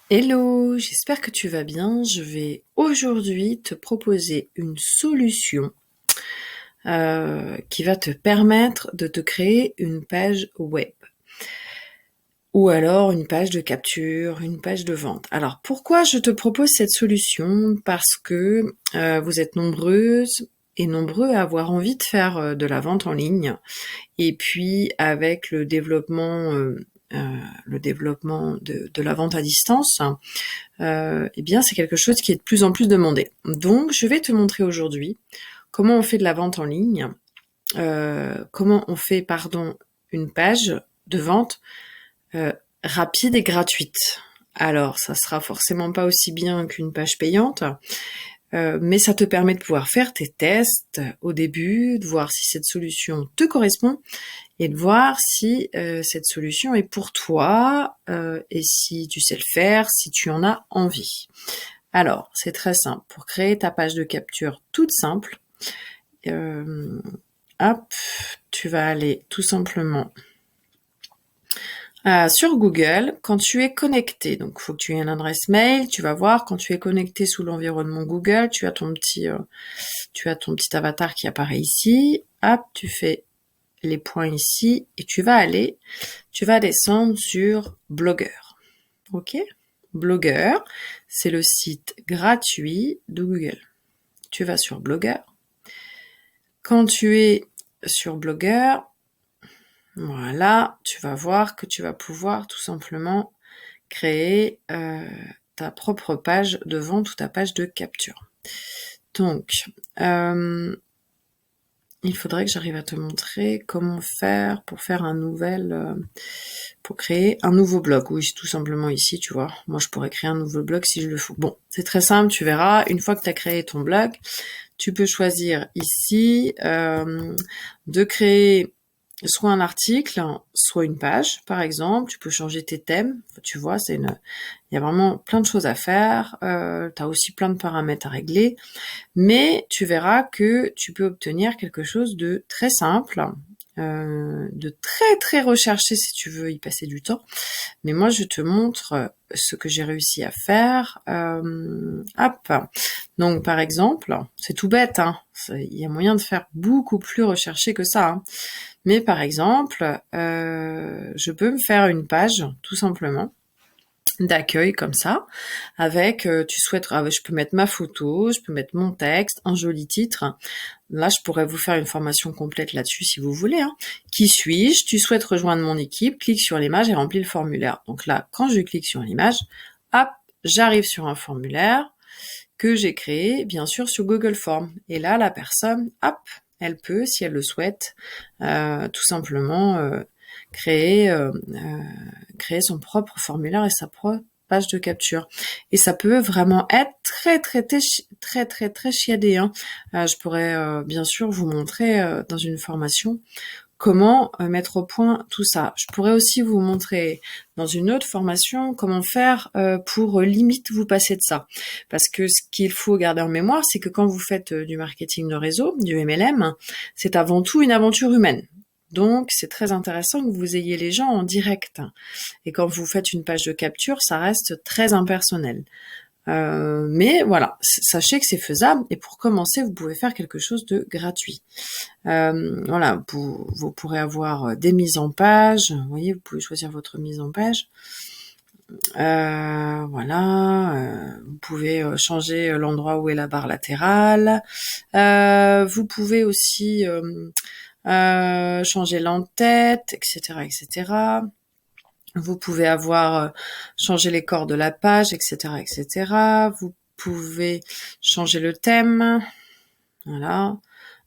Hello, j'espère que tu vas bien. Je vais aujourd'hui te proposer une solution qui va te permettre de te créer une page web ou alors une page de capture, une page de vente. Alors pourquoi je te propose cette solution? Parce que vous êtes nombreuses et nombreux à avoir envie de faire de la vente en ligne. Et puis avec le développement de la vente à distance, eh bien c'est quelque chose qui est de plus en plus demandé. Donc je vais te montrer aujourd'hui comment on fait de la vente en ligne, comment on fait, une page de vente rapide et gratuite. Alors ça sera forcément pas aussi bien qu'une page payante, mais ça te permet de pouvoir faire tes tests au début, de voir si cette solution te correspond et de voir si cette solution est pour toi et si tu sais le faire, si tu en as envie. Alors, c'est très simple. Pour créer ta page de capture toute simple, euh, hop, tu vas aller tout simplement sur Google. Quand tu es connecté, donc il faut que tu aies une adresse mail, tu vas voir, quand tu es connecté sous l'environnement Google, tu as ton petit avatar qui apparaît ici. Hop, tu fais les points ici et tu vas descendre sur Blogger. Ok? Blogger, c'est le site gratuit de Google. Tu vas sur Blogger. Quand tu es sur Blogger, voilà, tu vas voir que tu vas pouvoir tout simplement créer ta propre page de vente ou ta page de capture. Donc, il faudrait que j'arrive à te montrer comment faire pour pour créer un nouveau blog. Oui, tout simplement ici, tu vois. Moi, je pourrais créer un nouveau blog si je le faut. Bon, c'est très simple, tu verras. Une fois que tu as créé ton blog, tu peux choisir ici de créer soit un article, soit une page, par exemple. Tu peux changer tes thèmes. Tu vois, il y a vraiment plein de choses à faire. Tu as aussi plein de paramètres à régler. Mais tu verras que tu peux obtenir quelque chose de très simple, de très très recherché si tu veux y passer du temps. Mais moi, je te montre ce que j'ai réussi à faire. Hop. Donc, par exemple, c'est tout bête, hein. Il y a moyen de faire beaucoup plus recherché que ça, hein. Mais par exemple, je peux me faire une page, tout simplement, d'accueil comme ça, avec, je peux mettre ma photo, je peux mettre mon texte, un joli titre. Là, je pourrais vous faire une formation complète là-dessus si vous voulez, hein. Qui suis-je? Tu souhaites rejoindre mon équipe? Clique sur l'image et remplis le formulaire. Donc là, quand je clique sur l'image, hop, j'arrive sur un formulaire que j'ai créé, bien sûr, sur Google Forms. Et là, la personne, hop, elle peut, si elle le souhaite, tout simplement créer son propre formulaire et sa propre page de capture. Et ça peut vraiment être très chiadé, hein. Je pourrais bien sûr vous montrer dans une formation comment mettre au point tout ça. Je pourrais aussi vous montrer dans une autre formation comment faire pour limite vous passer de ça. Parce que ce qu'il faut garder en mémoire, c'est que quand vous faites du marketing de réseau, du MLM, c'est avant tout une aventure humaine. Donc, c'est très intéressant que vous ayez les gens en direct. Et quand vous faites une page de capture, ça reste très impersonnel. Mais voilà, sachez que c'est faisable et pour commencer, vous pouvez faire quelque chose de gratuit. Voilà, vous pourrez avoir des mises en page. Vous voyez, vous pouvez choisir votre mise en page. Voilà, vous pouvez changer l'endroit où est la barre latérale. Vous pouvez aussi changer l'entête, etc., etc. Vous pouvez avoir changé les corps de la page, etc., etc. Vous pouvez changer le thème. Voilà.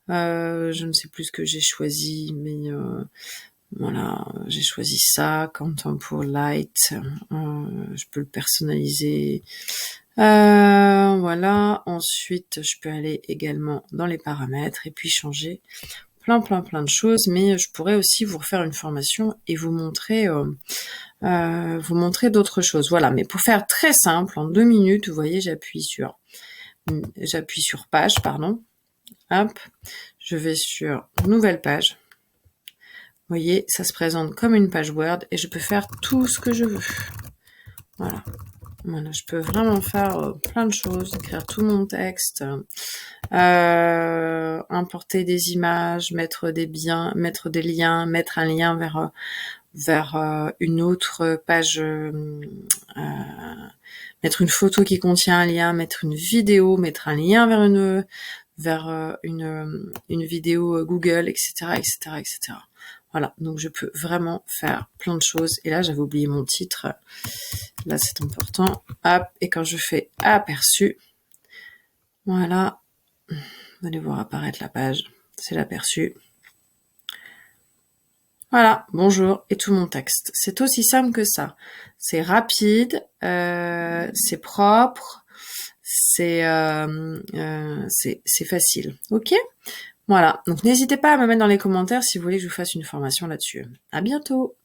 Je ne sais plus ce que j'ai choisi, mais voilà, j'ai choisi ça, Contempo Light. Je peux le personnaliser. Voilà. Ensuite, je peux aller également dans les paramètres et puis changer plein de choses. Mais je pourrais aussi vous refaire une formation et vous montrer d'autres choses. Voilà. Mais pour faire très simple, en 2 minutes, vous voyez, j'appuie sur page, pardon. Hop. Je vais sur nouvelle page. Vous voyez, ça se présente comme une page Word et je peux faire tout ce que je veux. Voilà. Voilà, je peux vraiment faire plein de choses, écrire tout mon texte, importer des images, mettre des liens, mettre un lien vers une autre page, mettre une photo qui contient un lien, mettre une vidéo, mettre un lien vers une vidéo Google, etc., etc., etc. Voilà, donc je peux vraiment faire plein de choses. Et là, j'avais oublié mon titre. Là, c'est important. Hop, et quand je fais aperçu, voilà, vous allez voir apparaître la page. C'est l'aperçu. Voilà, bonjour, et tout mon texte. C'est aussi simple que ça. C'est rapide, c'est propre, c'est facile. Ok? Voilà, donc n'hésitez pas à me mettre dans les commentaires si vous voulez que je vous fasse une formation là-dessus. À bientôt!